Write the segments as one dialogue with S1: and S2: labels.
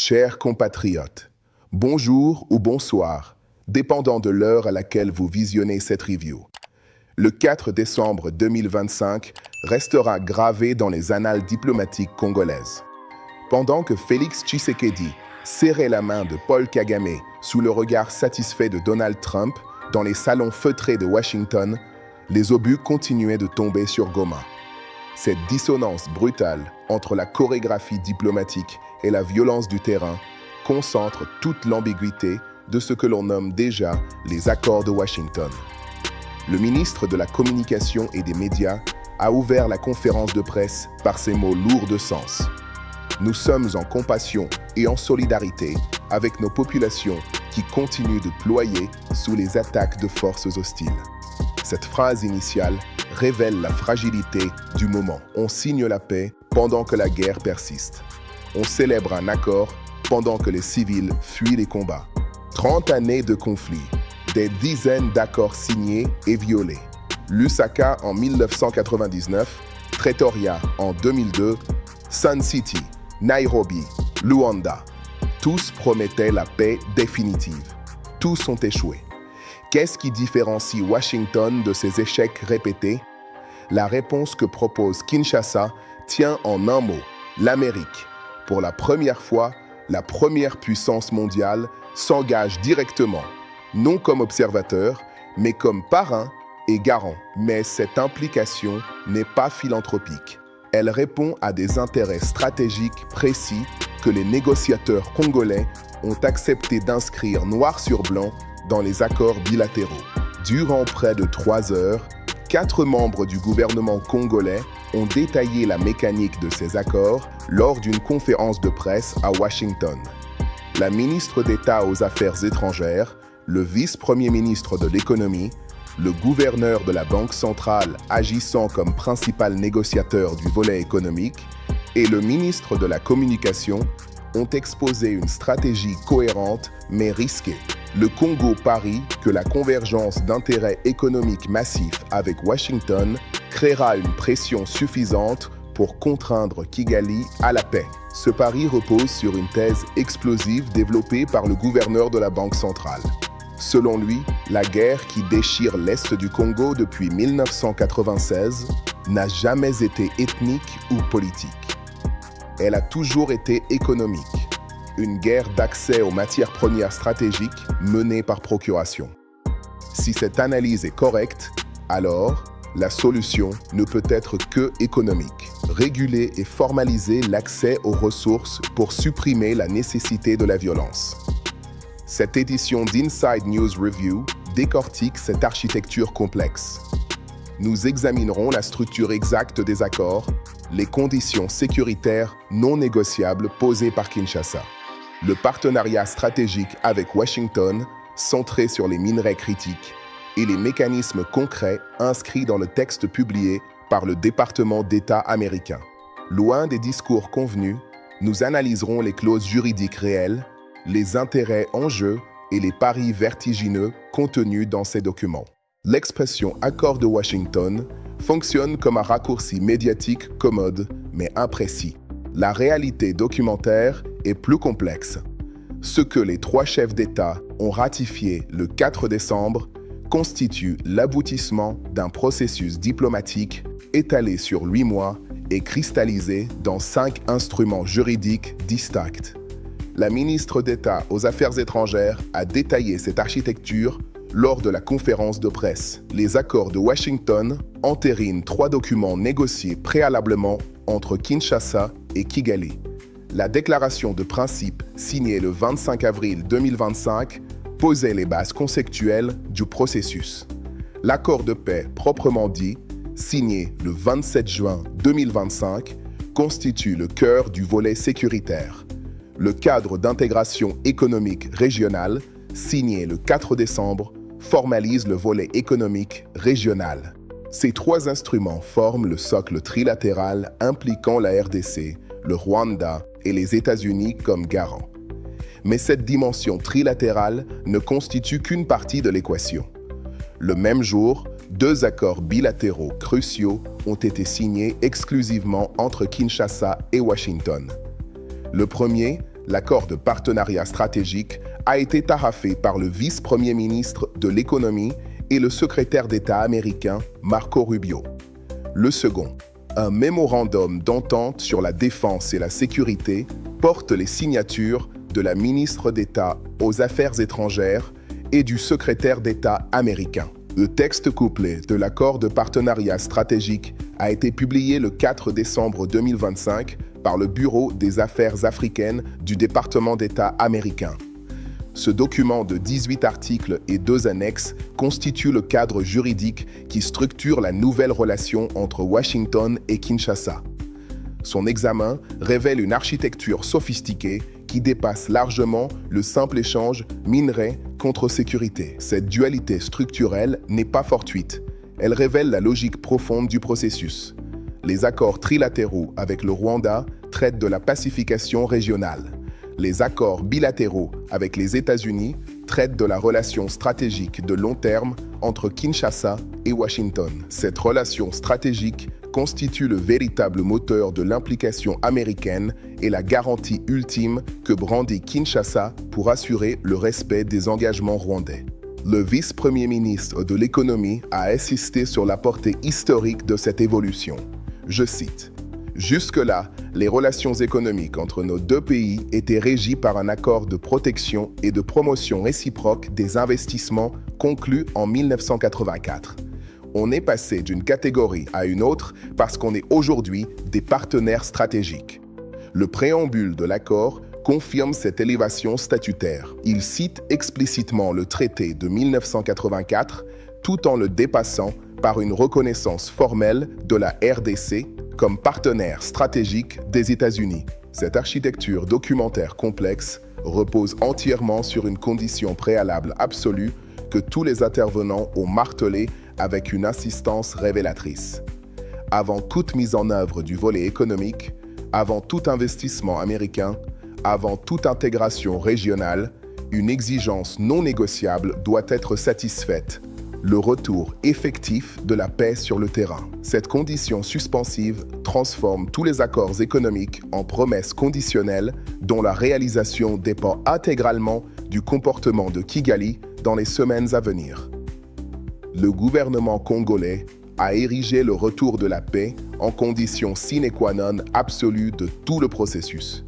S1: Chers compatriotes, bonjour ou bonsoir, dépendant de l'heure à laquelle vous visionnez cette review. Le 4 décembre 2025 restera gravé dans les annales diplomatiques congolaises. Pendant que Félix Tshisekedi serrait la main de Paul Kagame sous le regard satisfait de Donald Trump dans les salons feutrés de Washington, les obus continuaient de tomber sur Goma. Cette dissonance brutale entre la chorégraphie diplomatique et la violence du terrain concentre toute l'ambiguïté de ce que l'on nomme déjà les accords de Washington. Le ministre de la Communication et des Médias a ouvert la conférence de presse par ces mots lourds de sens. Nous sommes en compassion et en solidarité avec nos populations qui continuent de ployer sous les attaques de forces hostiles. Cette phrase initiale révèle la fragilité du moment. On signe la paix pendant que la guerre persiste. On célèbre un accord pendant que les civils fuient les combats. 30 années de conflit, des dizaines d'accords signés et violés. Lusaka en 1999, Pretoria en 2002, Sun City, Nairobi, Luanda. Tous promettaient la paix définitive. Tous ont échoué. Qu'est-ce qui différencie Washington de ces échecs répétés? La réponse que propose Kinshasa tient en un mot, l'Amérique. Pour la première fois, la première puissance mondiale s'engage directement, non comme observateur, mais comme parrain et garant. Mais cette implication n'est pas philanthropique. Elle répond à des intérêts stratégiques précis que les négociateurs congolais ont accepté d'inscrire noir sur blanc dans les accords bilatéraux. Durant près de 3 heures, 4 membres du gouvernement congolais ont détaillé la mécanique de ces accords lors d'une conférence de presse à Washington. La ministre d'État aux Affaires étrangères, le vice-premier ministre de l'économie, le gouverneur de la Banque centrale agissant comme principal négociateur du volet économique et le ministre de la Communication ont exposé une stratégie cohérente mais risquée. Le Congo parie que la convergence d'intérêts économiques massifs avec Washington créera une pression suffisante pour contraindre Kigali à la paix. Ce pari repose sur une thèse explosive développée par le gouverneur de la Banque centrale. Selon lui, la guerre qui déchire l'Est du Congo depuis 1996 n'a jamais été ethnique ou politique. Elle a toujours été économique. Une guerre d'accès aux matières premières stratégiques menée par procuration. Si cette analyse est correcte, alors la solution ne peut être que économique. Réguler et formaliser l'accès aux ressources pour supprimer la nécessité de la violence. Cette édition d'Inside News Review décortique cette architecture complexe. Nous examinerons la structure exacte des accords, les conditions sécuritaires non négociables posées par Kinshasa. Le partenariat stratégique avec Washington, centré sur les minerais critiques, et les mécanismes concrets inscrits dans le texte publié par le département d'État américain. Loin des discours convenus, nous analyserons les clauses juridiques réelles, les intérêts en jeu et les paris vertigineux contenus dans ces documents. L'expression « accord de Washington » fonctionne comme un raccourci médiatique commode mais imprécis. La réalité documentaire est plus complexe. Ce que les 3 chefs d'État ont ratifié le 4 décembre constitue l'aboutissement d'un processus diplomatique étalé sur 8 mois et cristallisé dans 5 instruments juridiques distincts. La ministre d'État aux Affaires étrangères a détaillé cette architecture lors de la conférence de presse. Les accords de Washington entérinent 3 documents négociés préalablement entre Kinshasa et Kigali. La déclaration de principe signée le 25 avril 2025 posait les bases conceptuelles du processus. L'accord de paix proprement dit, signé le 27 juin 2025, constitue le cœur du volet sécuritaire. Le cadre d'intégration économique régionale, signé le 4 décembre, formalise le volet économique régional. Ces 3 instruments forment le socle trilatéral impliquant la RDC, le Rwanda et les États-Unis comme garants. Mais cette dimension trilatérale ne constitue qu'une partie de l'équation. Le même jour, 2 accords bilatéraux cruciaux ont été signés exclusivement entre Kinshasa et Washington. Le premier, l'accord de partenariat stratégique a été tarafé par le vice-premier ministre de l'économie et le secrétaire d'État américain Marco Rubio. Le second, un mémorandum d'entente sur la défense et la sécurité, porte les signatures de la ministre d'État aux Affaires étrangères et du secrétaire d'État américain. Le texte couplé de l'accord de partenariat stratégique a été publié le 4 décembre 2025 par le Bureau des Affaires africaines du département d'État américain. Ce document de 18 articles et 2 annexes constitue le cadre juridique qui structure la nouvelle relation entre Washington et Kinshasa. Son examen révèle une architecture sophistiquée qui dépasse largement le simple échange minerai contre sécurité. Cette dualité structurelle n'est pas fortuite. Elle révèle la logique profonde du processus. Les accords trilatéraux avec le Rwanda traitent de la pacification régionale. Les accords bilatéraux avec les États-Unis traitent de la relation stratégique de long terme entre Kinshasa et Washington. Cette relation stratégique constitue le véritable moteur de l'implication américaine et la garantie ultime que brandit Kinshasa pour assurer le respect des engagements rwandais. Le vice-premier ministre de l'économie a insisté sur la portée historique de cette évolution. Je cite: « Jusque-là, les relations économiques entre nos deux pays étaient régies par un accord de protection et de promotion réciproque des investissements conclu en 1984. On est passé d'une catégorie à une autre parce qu'on est aujourd'hui des partenaires stratégiques. Le préambule de l'accord confirme cette élévation statutaire. Il cite explicitement le traité de 1984 tout en le dépassant par une reconnaissance formelle de la RDC comme partenaire stratégique des États-Unis. Cette architecture documentaire complexe repose entièrement sur une condition préalable absolue que tous les intervenants ont martelé avec une insistance révélatrice. Avant toute mise en œuvre du volet économique, avant tout investissement américain, avant toute intégration régionale, une exigence non négociable doit être satisfaite: le retour effectif de la paix sur le terrain. Cette condition suspensive transforme tous les accords économiques en promesses conditionnelles dont la réalisation dépend intégralement du comportement de Kigali dans les semaines à venir. Le gouvernement congolais a érigé le retour de la paix en condition sine qua non absolue de tout le processus.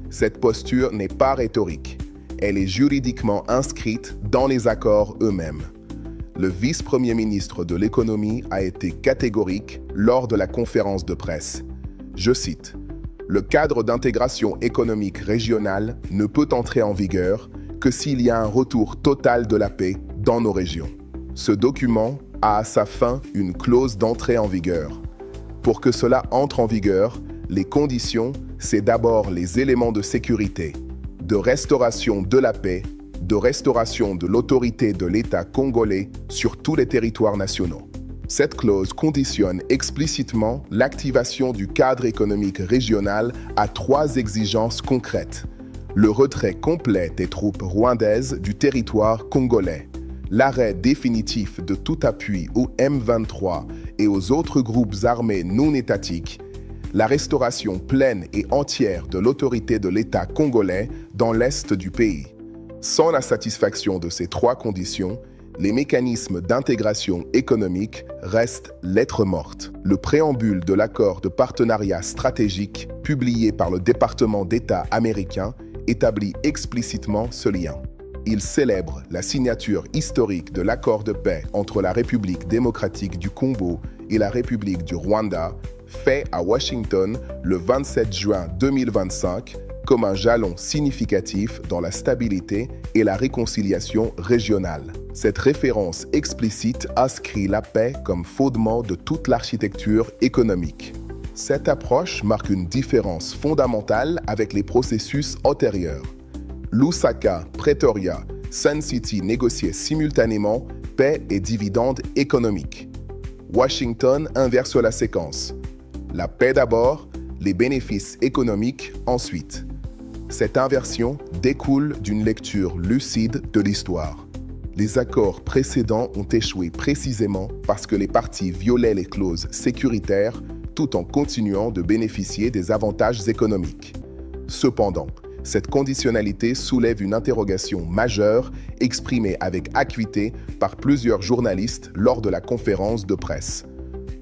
S1: Cette posture n'est pas rhétorique, elle est juridiquement inscrite dans les accords eux-mêmes. Le vice-premier ministre de l'économie a été catégorique lors de la conférence de presse. Je cite: « Le cadre d'intégration économique régionale ne peut entrer en vigueur que s'il y a un retour total de la paix dans nos régions. » Ce document a à sa fin une clause d'entrée en vigueur. Pour que cela entre en vigueur, les conditions, c'est d'abord les éléments de sécurité, de restauration de la paix, de restauration de l'autorité de l'État congolais sur tous les territoires nationaux. Cette clause conditionne explicitement l'activation du cadre économique régional à 3 exigences concrètes: le retrait complet des troupes rwandaises du territoire congolais, l'arrêt définitif de tout appui au M23 et aux autres groupes armés non étatiques, la restauration pleine et entière de l'autorité de l'État congolais dans l'est du pays. Sans la satisfaction de ces 3 conditions, les mécanismes d'intégration économique restent lettre morte. Le préambule de l'accord de partenariat stratégique publié par le département d'État américain établit explicitement ce lien. Il célèbre la signature historique de l'accord de paix entre la République démocratique du Congo et la République du Rwanda, fait à Washington le 27 juin 2025, comme un jalon significatif dans la stabilité et la réconciliation régionale. Cette référence explicite inscrit la paix comme fondement de toute l'architecture économique. Cette approche marque une différence fondamentale avec les processus antérieurs. Lusaka, Pretoria, Sun City négociaient simultanément paix et dividendes économiques. Washington inverse la séquence. La paix d'abord, les bénéfices économiques ensuite. Cette inversion découle d'une lecture lucide de l'histoire. Les accords précédents ont échoué précisément parce que les parties violaient les clauses sécuritaires tout en continuant de bénéficier des avantages économiques. Cependant, Cette conditionnalité soulève une interrogation majeure exprimée avec acuité par plusieurs journalistes lors de la conférence de presse.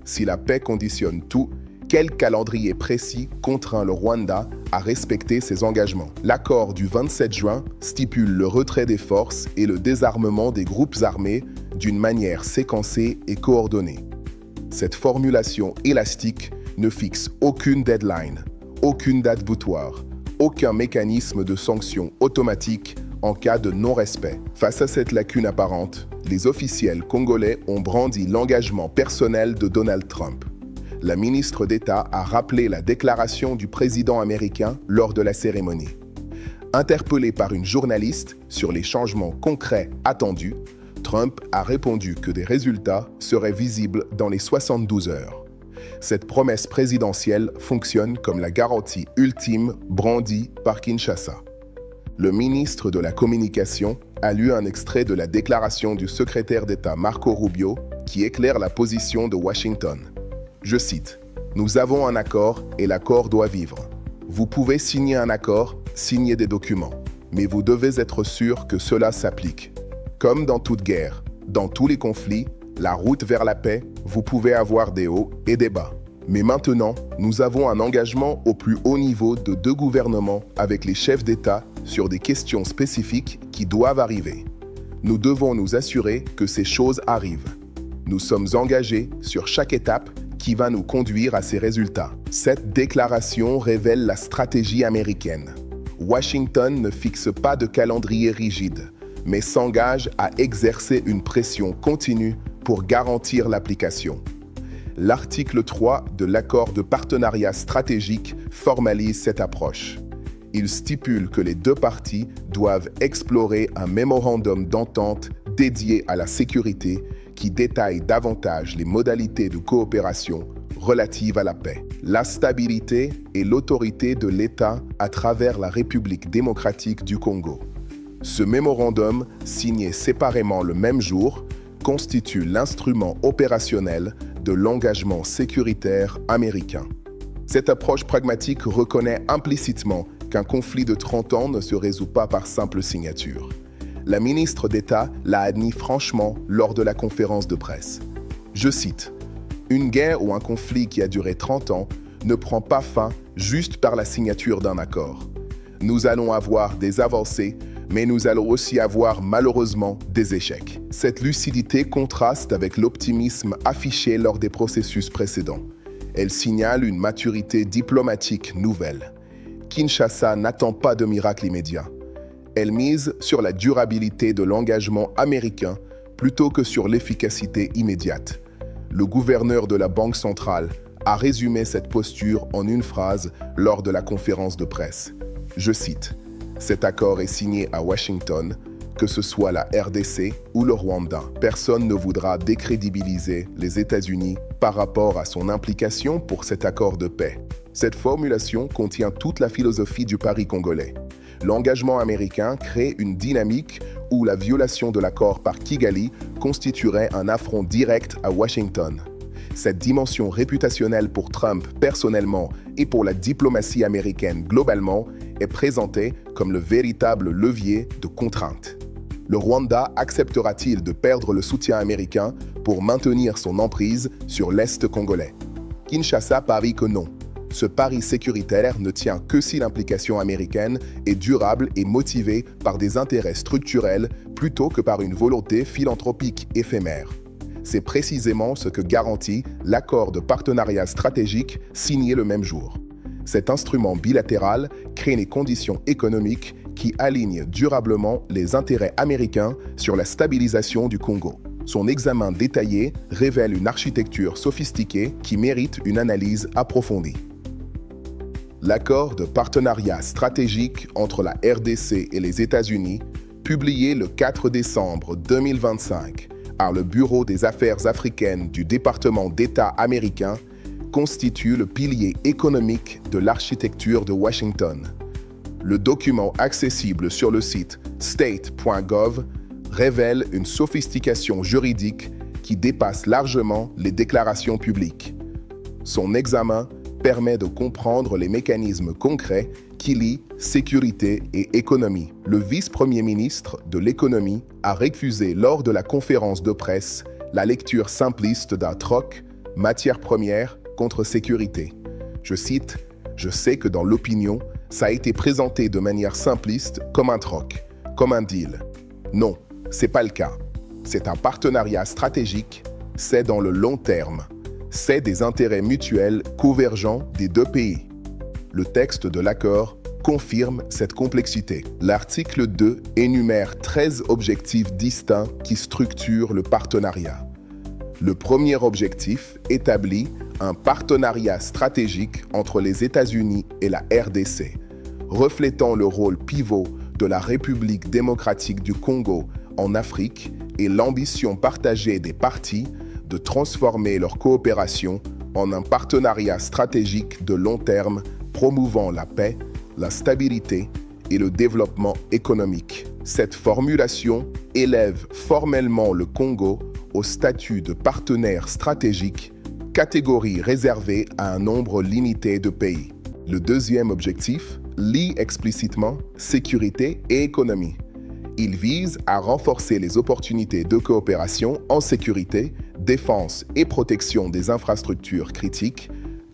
S1: Si la paix conditionne tout, quel calendrier précis contraint le Rwanda à respecter ses engagements? L'accord du 27 juin stipule le retrait des forces et le désarmement des groupes armés d'une manière séquencée et coordonnée. Cette formulation élastique ne fixe aucune deadline, aucune date butoir, aucun mécanisme de sanction automatique en cas de non-respect. Face à cette lacune apparente, les officiels congolais ont brandi l'engagement personnel de Donald Trump. La ministre d'État a rappelé la déclaration du président américain lors de la cérémonie. Interpellé par une journaliste sur les changements concrets attendus, Trump a répondu que des résultats seraient visibles dans les 72 heures. Cette promesse présidentielle fonctionne comme la garantie ultime brandie par Kinshasa. Le ministre de la Communication a lu un extrait de la déclaration du secrétaire d'État Marco Rubio qui éclaire la position de Washington. Je cite, « Nous avons un accord et l'accord doit vivre. Vous pouvez signer un accord, signer des documents, mais vous devez être sûr que cela s'applique. Comme dans toute guerre, dans tous les conflits, la route vers la paix, vous pouvez avoir des hauts et des bas. Mais maintenant, nous avons un engagement au plus haut niveau de 2 gouvernements avec les chefs d'État sur des questions spécifiques qui doivent arriver. Nous devons nous assurer que ces choses arrivent. Nous sommes engagés sur chaque étape qui va nous conduire à ces résultats. » Cette déclaration révèle la stratégie américaine. Washington ne fixe pas de calendrier rigide, mais s'engage à exercer une pression continue pour garantir l'application. L'article 3 de l'accord de partenariat stratégique formalise cette approche. Il stipule que les 2 parties doivent explorer un mémorandum d'entente dédié à la sécurité qui détaille davantage les modalités de coopération relatives à la paix, la stabilité et l'autorité de l'État à travers la République démocratique du Congo. Ce mémorandum, signé séparément le même jour, constitue l'instrument opérationnel de l'engagement sécuritaire américain. Cette approche pragmatique reconnaît implicitement qu'un conflit de 30 ans ne se résout pas par simple signature. La ministre d'État l'a admis franchement lors de la conférence de presse. Je cite, « Une guerre ou un conflit qui a duré 30 ans ne prend pas fin juste par la signature d'un accord. Nous allons avoir des avancées, mais nous allons aussi avoir malheureusement des échecs. » Cette lucidité contraste avec l'optimisme affiché lors des processus précédents. Elle signale une maturité diplomatique nouvelle. Kinshasa n'attend pas de miracle immédiat. Elle mise sur la durabilité de l'engagement américain plutôt que sur l'efficacité immédiate. Le gouverneur de la Banque centrale a résumé cette posture en une phrase lors de la conférence de presse. Je cite, « Cet accord est signé à Washington, que ce soit la RDC ou le Rwanda. Personne ne voudra décrédibiliser les États-Unis par rapport à son implication pour cet accord de paix. » Cette formulation contient toute la philosophie du pari congolais. L'engagement américain crée une dynamique où la violation de l'accord par Kigali constituerait un affront direct à Washington. Cette dimension réputationnelle pour Trump personnellement et pour la diplomatie américaine globalement est présentée comme le véritable levier de contrainte. Le Rwanda acceptera-t-il de perdre le soutien américain pour maintenir son emprise sur l'Est congolais? Kinshasa parie que non. Ce pari sécuritaire ne tient que si l'implication américaine est durable et motivée par des intérêts structurels plutôt que par une volonté philanthropique éphémère. C'est précisément ce que garantit l'accord de partenariat stratégique signé le même jour. Cet instrument bilatéral crée les conditions économiques qui alignent durablement les intérêts américains sur la stabilisation du Congo. Son examen détaillé révèle une architecture sophistiquée qui mérite une analyse approfondie. L'accord de partenariat stratégique entre la RDC et les États-Unis, publié le 4 décembre 2025 par le Bureau des Affaires africaines du département d'État américain, constitue le pilier économique de l'architecture de Washington. Le document accessible sur le site state.gov révèle une sophistication juridique qui dépasse largement les déclarations publiques. Son examen permet de comprendre les mécanismes concrets qui qui lie sécurité et économie. Le vice-premier ministre de l'économie a refusé lors de la conférence de presse la lecture simpliste d'un troc matière première contre sécurité. Je cite, « Je sais que dans l'opinion, ça a été présenté de manière simpliste comme un troc, comme un deal. Non, c'est pas le cas. C'est un partenariat stratégique, c'est dans le long terme. C'est des intérêts mutuels convergents des deux pays. » Le texte de l'accord confirme cette complexité. L'article 2 énumère 13 objectifs distincts qui structurent le partenariat. Le premier objectif établit un partenariat stratégique entre les États-Unis et la RDC, reflétant le rôle pivot de la République démocratique du Congo en Afrique et l'ambition partagée des parties de transformer leur coopération en un partenariat stratégique de long terme promouvant la paix, la stabilité et le développement économique. Cette formulation élève formellement le Congo au statut de partenaire stratégique, catégorie réservée à un nombre limité de pays. Le deuxième objectif lie explicitement sécurité et économie. Il vise à renforcer les opportunités de coopération en sécurité, défense et protection des infrastructures critiques,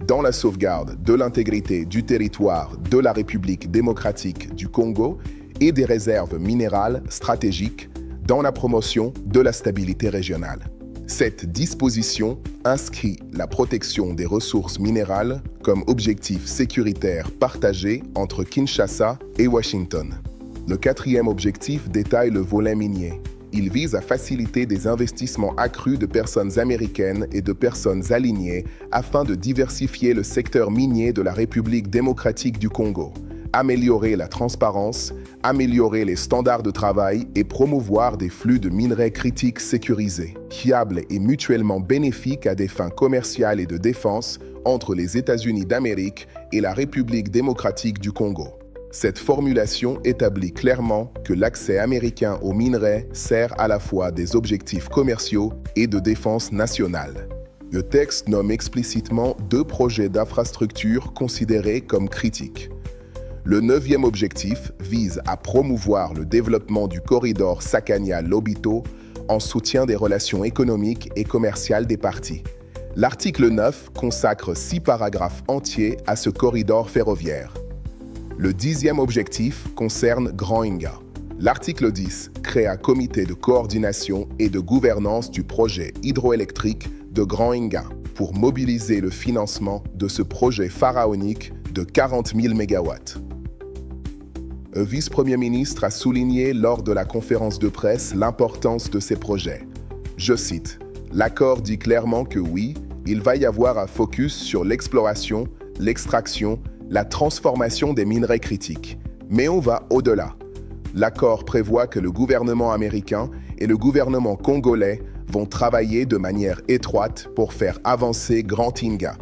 S1: dans la sauvegarde de l'intégrité du territoire de la République démocratique du Congo et des réserves minérales stratégiques, dans la promotion de la stabilité régionale. Cette disposition inscrit la protection des ressources minérales comme objectif sécuritaire partagé entre Kinshasa et Washington. Le quatrième objectif détaille le volet minier. Il vise à faciliter des investissements accrus de personnes américaines et de personnes alignées afin de diversifier le secteur minier de la République démocratique du Congo, améliorer la transparence, améliorer les standards de travail et promouvoir des flux de minerais critiques sécurisés, fiables et mutuellement bénéfiques à des fins commerciales et de défense entre les États-Unis d'Amérique et la République démocratique du Congo. Cette formulation établit clairement que l'accès américain aux minerais sert à la fois des objectifs commerciaux et de défense nationale. Le texte nomme explicitement 2 projets d'infrastructure considérés comme critiques. Le 9e objectif vise à promouvoir le développement du corridor Sakania-Lobito en soutien des relations économiques et commerciales des parties. L'article 9 consacre 6 paragraphes entiers à ce corridor ferroviaire. Le 10e objectif concerne Grand Inga. L'article 10 crée un comité de coordination et de gouvernance du projet hydroélectrique de Grand Inga pour mobiliser le financement de ce projet pharaonique de 40 000 MW. Le vice-premier ministre a souligné lors de la conférence de presse l'importance de ces projets. Je cite, « L'accord dit clairement que oui, il va y avoir un focus sur l'exploration, l'extraction, la transformation des minerais critiques. Mais on va au-delà. L'accord prévoit que le gouvernement américain et le gouvernement congolais vont travailler de manière étroite pour faire avancer Grand Inga.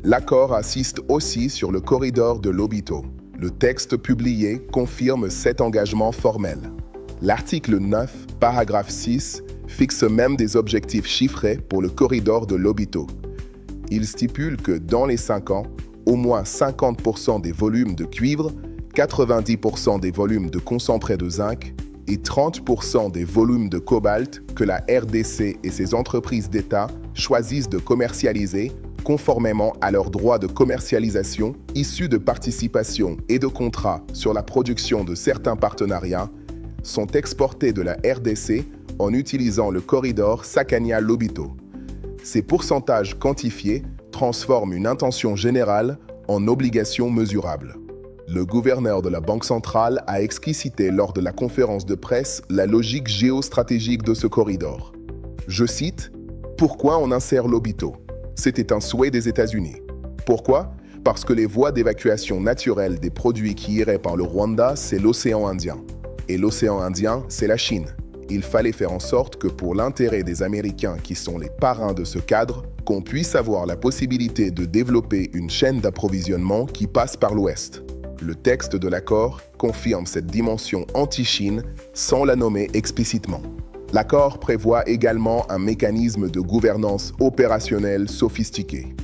S1: L'accord insiste aussi sur le corridor de Lobito. Le texte publié confirme cet engagement formel. L'article 9, paragraphe 6, fixe même des objectifs chiffrés pour le corridor de Lobito. Il stipule que dans les 5 ans, au moins 50% des volumes de cuivre, 90% des volumes de concentré de zinc et 30% des volumes de cobalt que la RDC et ses entreprises d'État choisissent de commercialiser conformément à leurs droits de commercialisation issus de participation et de contrats sur la production de certains partenariats, sont exportés de la RDC en utilisant le corridor Sakania-Lobito. Ces pourcentages quantifiés transforment une intention générale en obligation mesurable. Le gouverneur de la Banque centrale a explicité lors de la conférence de presse la logique géostratégique de ce corridor. Je cite, « Pourquoi on insère Lobito ? C'était un souhait des États-Unis. Pourquoi ? Parce que les voies d'évacuation naturelles des produits qui iraient par le Rwanda, c'est l'océan Indien. Et l'océan Indien, c'est la Chine. Il fallait faire en sorte que pour l'intérêt des Américains qui sont les parrains de ce cadre, qu'on puisse avoir la possibilité de développer une chaîne d'approvisionnement qui passe par l'Ouest. » Le texte de l'accord confirme cette dimension anti-Chine sans la nommer explicitement. L'accord prévoit également un mécanisme de gouvernance opérationnelle sophistiqué.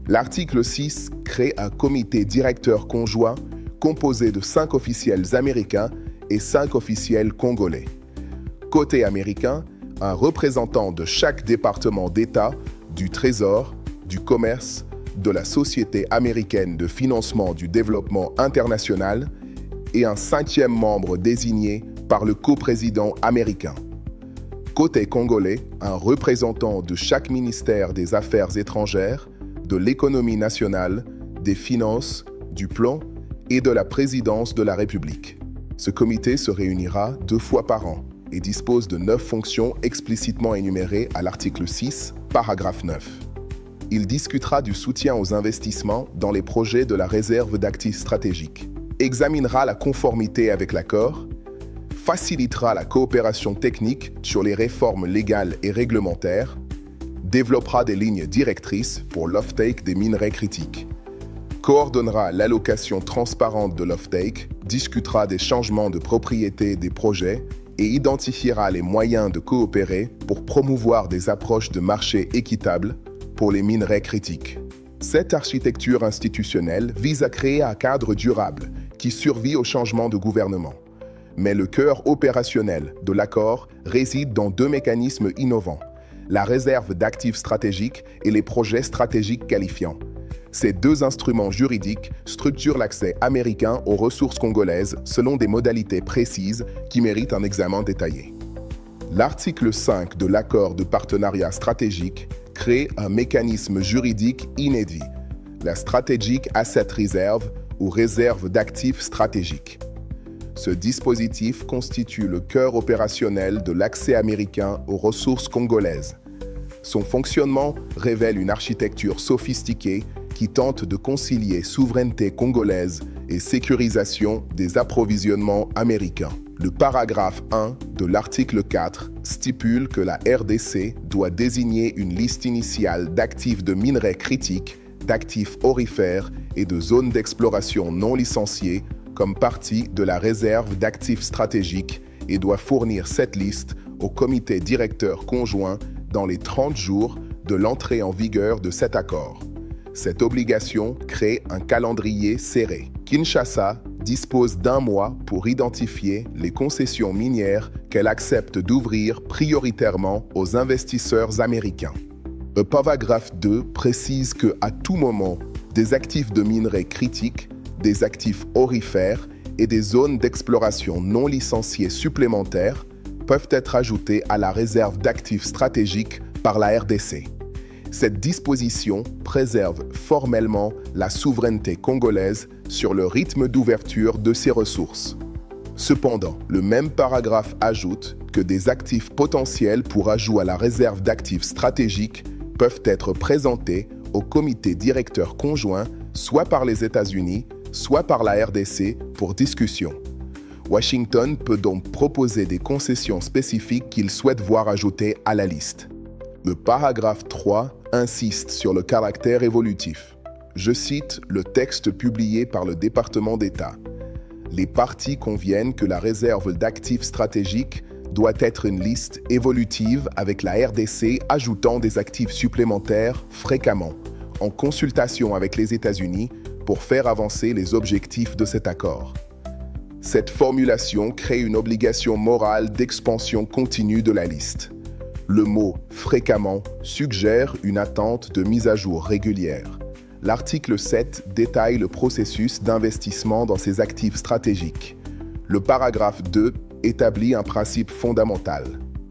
S1: L'article 6 crée un comité directeur conjoint composé de 5 officiels américains et 5 officiels congolais. Côté américain, un représentant de chaque département d'État, du Trésor, du Commerce, de la Société américaine de financement du développement international et un 5e membre désigné par le coprésident américain. Côté congolais, un représentant de chaque ministère des Affaires étrangères, de l'économie nationale, des finances, du plan et de la présidence de la République. Ce comité se réunira 2 fois par an et dispose de 9 fonctions explicitement énumérées à l'article 6, paragraphe 9. Il discutera du soutien aux investissements dans les projets de la réserve d'actifs stratégiques, examinera la conformité avec l'accord, facilitera la coopération technique sur les réformes légales et réglementaires, développera des lignes directrices pour l'offtake des minerais critiques, coordonnera l'allocation transparente de l'offtake, discutera des changements de propriété des projets et identifiera les moyens de coopérer pour promouvoir des approches de marché équitables pour les minerais critiques. Cette architecture institutionnelle vise à créer un cadre durable qui survit au changement de gouvernement. Mais le cœur opérationnel de l'accord réside dans 2 mécanismes innovants, la réserve d'actifs stratégiques et les projets stratégiques qualifiants. Ces 2 instruments juridiques structurent l'accès américain aux ressources congolaises selon des modalités précises qui méritent un examen détaillé. L'article 5 de l'accord de partenariat stratégique crée un mécanisme juridique inédit, la Strategic Asset Reserve ou réserve d'actifs stratégiques. Ce dispositif constitue le cœur opérationnel de l'accès américain aux ressources congolaises. Son fonctionnement révèle une architecture sophistiquée qui tente de concilier souveraineté congolaise et sécurisation des approvisionnements américains. Le paragraphe 1 de l'article 4 stipule que la RDC doit désigner une liste initiale d'actifs de minerais critiques, d'actifs aurifères et de zones d'exploration non licenciées comme partie de la réserve d'actifs stratégiques et doit fournir cette liste au comité directeur conjoint dans les 30 jours de l'entrée en vigueur de cet accord. Cette obligation crée un calendrier serré. Kinshasa dispose d'1 mois pour identifier les concessions minières qu'elle accepte d'ouvrir prioritairement aux investisseurs américains. Le paragraphe 2 précise qu'à tout moment, des actifs de minerais critiques, des actifs aurifères et des zones d'exploration non licenciées supplémentaires peuvent être ajoutés à la réserve d'actifs stratégiques par la RDC. Cette disposition préserve formellement la souveraineté congolaise sur le rythme d'ouverture de ses ressources. Cependant, le même paragraphe ajoute que des actifs potentiels pour ajout à la réserve d'actifs stratégiques peuvent être présentés au comité directeur conjoint, soit par les États-Unis, soit par la RDC pour discussion. Washington peut donc proposer des concessions spécifiques qu'il souhaite voir ajoutées à la liste. Le paragraphe 3 insiste sur le caractère évolutif. Je cite le texte publié par le département d'État. Les parties conviennent que la réserve d'actifs stratégiques doit être une liste évolutive avec la RDC ajoutant des actifs supplémentaires fréquemment, en consultation avec les États-Unis pour faire avancer les objectifs de cet accord. Cette formulation crée une obligation morale d'expansion continue de la liste. Le mot « fréquemment » suggère une attente de mise à jour régulière. L'article 7 détaille le processus d'investissement dans ces actifs stratégiques. Le paragraphe 2 établit un principe fondamental.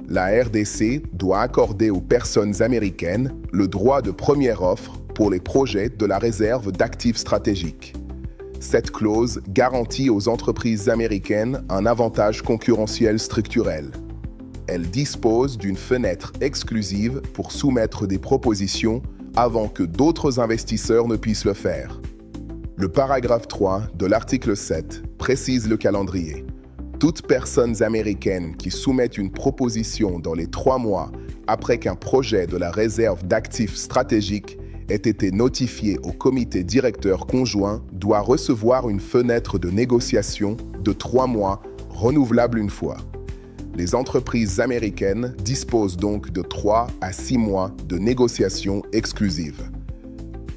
S1: La RDC doit accorder aux personnes américaines le droit de première offre pour les projets de la réserve d'actifs stratégiques. Cette clause garantit aux entreprises américaines un avantage concurrentiel structurel. Elle dispose d'une fenêtre exclusive pour soumettre des propositions avant que d'autres investisseurs ne puissent le faire. Le paragraphe 3 de l'article 7 précise le calendrier. Toutes personnes américaines qui soumettent une proposition dans les 3 mois après qu'un projet de la réserve d'actifs stratégiques ait été notifié au comité directeur conjoint doit recevoir une fenêtre de négociation de 3 mois, renouvelable une fois. Les entreprises américaines disposent donc de 3 à 6 mois de négociations exclusives.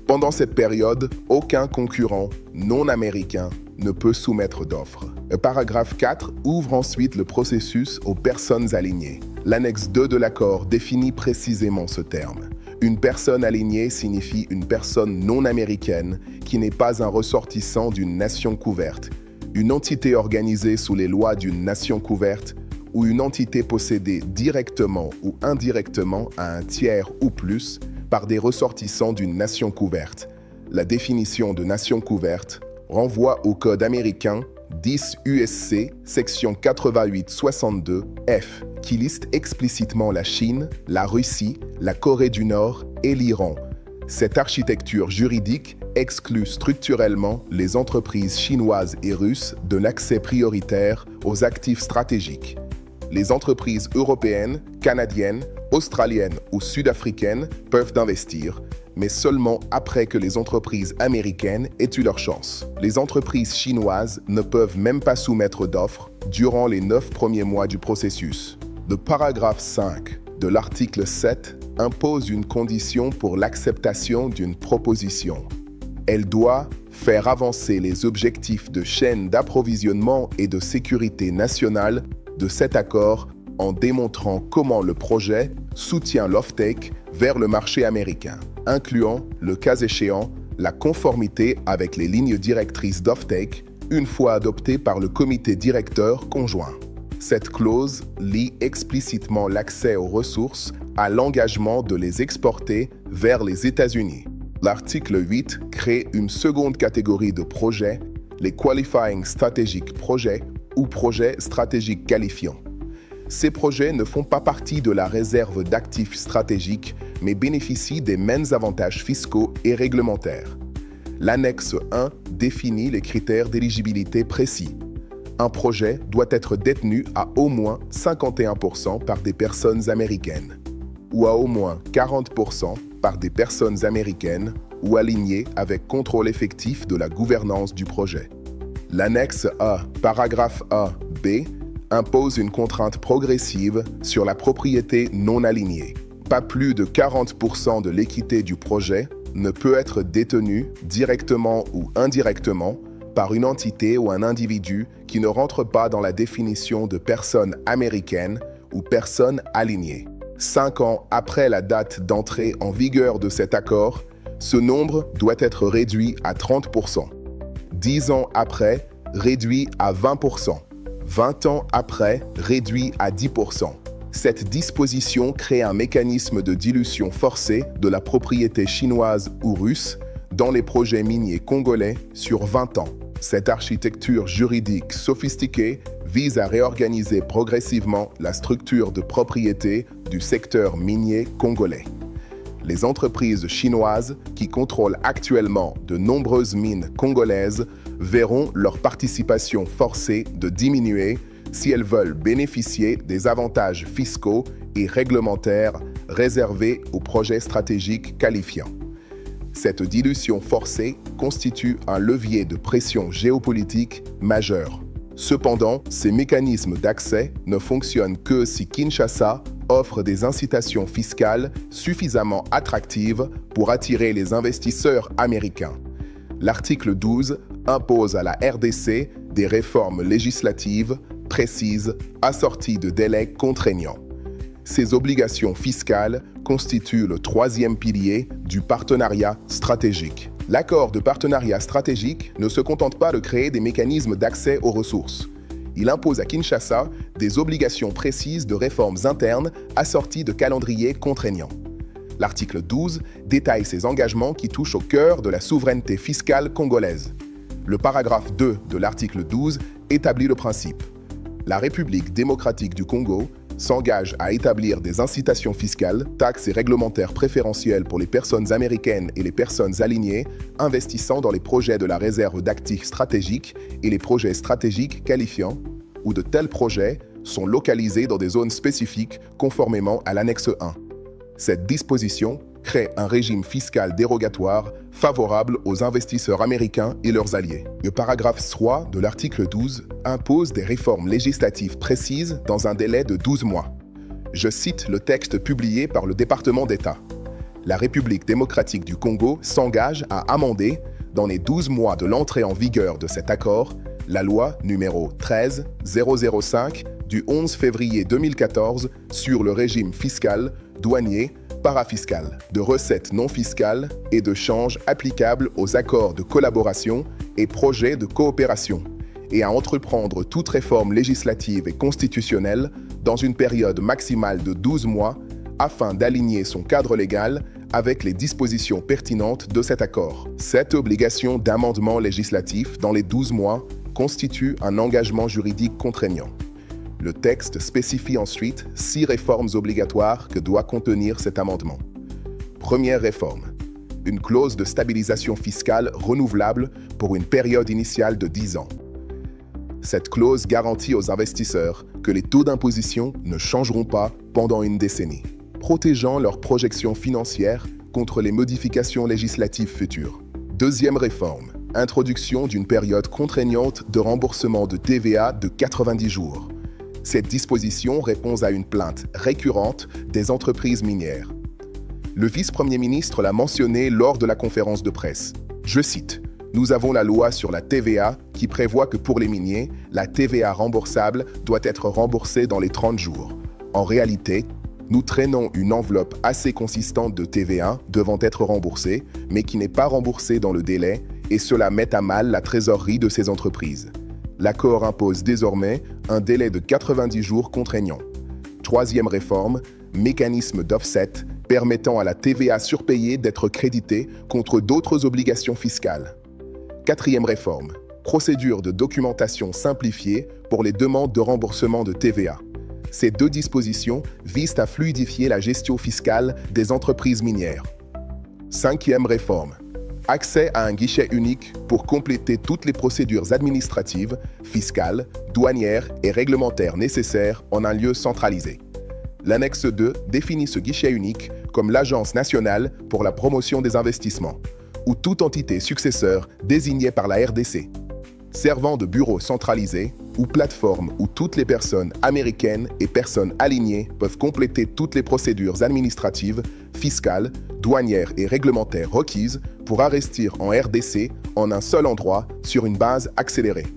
S1: Pendant cette période, aucun concurrent non américain ne peut soumettre d'offre. Le paragraphe 4 ouvre ensuite le processus aux personnes alignées. L'annexe 2 de l'accord définit précisément ce terme. Une personne alignée signifie une personne non américaine qui n'est pas un ressortissant d'une nation couverte, une entité organisée sous les lois d'une nation couverte ou une entité possédée directement ou indirectement à un tiers ou plus par des ressortissants d'une nation couverte. La définition de nation couverte renvoie au Code américain 10 USC, section 88-62 F, qui liste explicitement la Chine, la Russie, la Corée du Nord et l'Iran. Cette architecture juridique exclut structurellement les entreprises chinoises et russes de l'accès prioritaire aux actifs stratégiques. Les entreprises européennes, canadiennes, australiennes ou sud-africaines peuvent investir, mais seulement après que les entreprises américaines aient eu leur chance. Les entreprises chinoises ne peuvent même pas soumettre d'offres durant les 9 premiers mois du processus. Le paragraphe 5 de l'article 7 impose une condition pour l'acceptation d'une proposition. Elle doit faire avancer les objectifs de chaîne d'approvisionnement et de sécurité nationale de cet accord en démontrant comment le projet soutient l'off-take vers le marché américain, incluant, le cas échéant, la conformité avec les lignes directrices d'off-take une fois adoptées par le comité directeur conjoint. Cette clause lie explicitement l'accès aux ressources à l'engagement de les exporter vers les États-Unis. L'article 8 crée une seconde catégorie de projets, les Qualifying Strategic Projects ou projets stratégiques qualifiants. Ces projets ne font pas partie de la réserve d'actifs stratégiques, mais bénéficient des mêmes avantages fiscaux et réglementaires. L'annexe 1 définit les critères d'éligibilité précis. Un projet doit être détenu à au moins 51% par des personnes américaines, ou à au moins 40% par des personnes américaines ou alignées avec contrôle effectif de la gouvernance du projet. L'annexe A, paragraphe A, B, impose une contrainte progressive sur la propriété non alignée. Pas plus de 40% de l'équité du projet ne peut être détenue directement ou indirectement par une entité ou un individu qui ne rentre pas dans la définition de personne américaine ou personne alignée. 5 ans après la date d'entrée en vigueur de cet accord, ce nombre doit être réduit à 30%. 10 ans après, réduit à 20%. 20 ans après, réduit à 10%. Cette disposition crée un mécanisme de dilution forcée de la propriété chinoise ou russe dans les projets miniers congolais sur 20 ans. Cette architecture juridique sophistiquée vise à réorganiser progressivement la structure de propriété du secteur minier congolais. Les entreprises chinoises qui contrôlent actuellement de nombreuses mines congolaises verront leur participation forcée de diminuer si elles veulent bénéficier des avantages fiscaux et réglementaires réservés aux projets stratégiques qualifiants. Cette dilution forcée constitue un levier de pression géopolitique majeur. Cependant, ces mécanismes d'accès ne fonctionnent que si Kinshasa offre des incitations fiscales suffisamment attractives pour attirer les investisseurs américains. L'article 12 impose à la RDC des réformes législatives précises assorties de délais contraignants. Ces obligations fiscales constituent le troisième pilier du partenariat stratégique. L'accord de partenariat stratégique ne se contente pas de créer des mécanismes d'accès aux ressources. Il impose à Kinshasa des obligations précises de réformes internes assorties de calendriers contraignants. L'article 12 détaille ces engagements qui touchent au cœur de la souveraineté fiscale congolaise. Le paragraphe 2 de l'article 12 établit le principe. La République démocratique du Congo s'engage à établir des incitations fiscales, taxes et réglementaires préférentielles pour les personnes américaines et les personnes alignées investissant dans les projets de la réserve d'actifs stratégiques et les projets stratégiques qualifiants, où de tels projets sont localisés dans des zones spécifiques conformément à l'annexe 1. Cette disposition crée un régime fiscal dérogatoire favorable aux investisseurs américains et leurs alliés. Le paragraphe 3 de l'article 12 impose des réformes législatives précises dans un délai de 12 mois. Je cite le texte publié par le département d'État. la République démocratique du Congo s'engage à amender, dans les 12 mois de l'entrée en vigueur de cet accord, la loi numéro 13005 du 11 février 2014 sur le régime fiscal, douanier, parafiscal, de recettes non fiscales et de change applicables aux accords de collaboration et projets de coopération, et à entreprendre toute réforme législative et constitutionnelle dans une période maximale de 12 mois afin d'aligner son cadre légal avec les dispositions pertinentes de cet accord. Cette obligation d'amendement législatif dans les 12 mois constitue un engagement juridique contraignant. Le texte spécifie ensuite 6 réformes obligatoires que doit contenir cet amendement. Première réforme, une clause de stabilisation fiscale renouvelable pour une période initiale de 10 ans. Cette clause garantit aux investisseurs que les taux d'imposition ne changeront pas pendant une décennie, protégeant leurs projections financières contre les modifications législatives futures. Deuxième réforme, introduction d'une période contraignante de remboursement de TVA de 90 jours. Cette disposition répond à une plainte récurrente des entreprises minières. Le vice-premier ministre l'a mentionné lors de la conférence de presse. Je cite, « Nous avons la loi sur la TVA qui prévoit que pour les miniers, la TVA remboursable doit être remboursée dans les 30 jours. En réalité, nous traînons une enveloppe assez consistante de TVA devant être remboursée, mais qui n'est pas remboursée dans le délai, et cela met à mal la trésorerie de ces entreprises. L'accord impose désormais un délai de 90 jours contraignant. Troisième réforme, mécanisme d'offset permettant à la TVA surpayée d'être créditée contre d'autres obligations fiscales. Quatrième réforme, procédure de documentation simplifiée pour les demandes de remboursement de TVA. Ces 2 dispositions visent à fluidifier la gestion fiscale des entreprises minières. Cinquième réforme, accès à un guichet unique pour compléter toutes les procédures administratives, fiscales, douanières et réglementaires nécessaires en un lieu centralisé. L'annexe 2 définit ce guichet unique comme l'Agence nationale pour la promotion des investissements, ou toute entité successeur désignée par la RDC, servant de bureau centralisé ou plateforme où toutes les personnes américaines et personnes alignées peuvent compléter toutes les procédures administratives, fiscales, douanières et réglementaires requises pour investir en RDC en un seul endroit sur une base accélérée.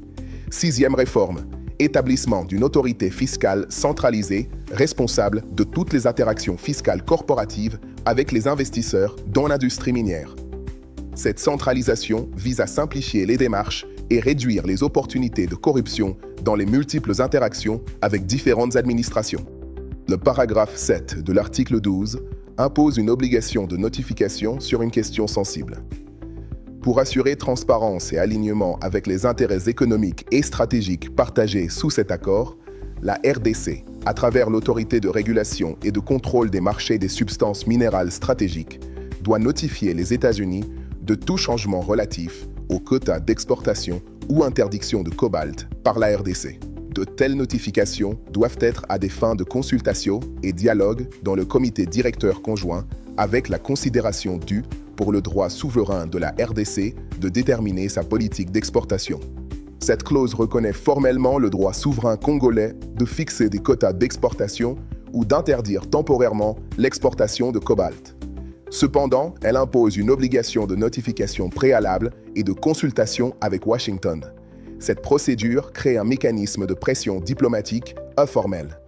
S1: Sixième réforme, établissement d'une autorité fiscale centralisée responsable de toutes les interactions fiscales corporatives avec les investisseurs dans l'industrie minière. Cette centralisation vise à simplifier les démarches et réduire les opportunités de corruption dans les multiples interactions avec différentes administrations. Le paragraphe 7 de l'article 12 impose une obligation de notification sur une question sensible. Pour assurer transparence et alignement avec les intérêts économiques et stratégiques partagés sous cet accord, la RDC, à travers l'autorité de régulation et de contrôle des marchés des substances minérales stratégiques, doit notifier les États-Unis de tout changement relatif aux quotas d'exportation ou interdiction de cobalt par la RDC. De telles notifications doivent être à des fins de consultation et dialogue dans le comité directeur conjoint avec la considération due pour le droit souverain de la RDC de déterminer sa politique d'exportation. Cette clause reconnaît formellement le droit souverain congolais de fixer des quotas d'exportation ou d'interdire temporairement l'exportation de cobalt. Cependant, elle impose une obligation de notification préalable et de consultation avec Washington. Cette procédure crée un mécanisme de pression diplomatique informel.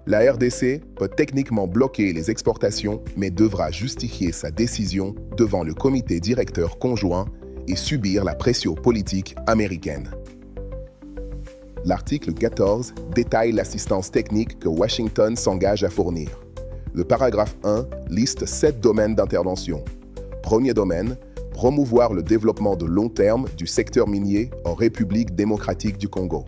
S1: La RDC peut techniquement bloquer les exportations, mais devra justifier sa décision devant le comité directeur conjoint et subir la pression politique américaine. L'article 14 détaille l'assistance technique que Washington s'engage à fournir. Le paragraphe 1 liste 7 domaines d'intervention. Premier domaine, promouvoir le développement de long terme du secteur minier en République démocratique du Congo.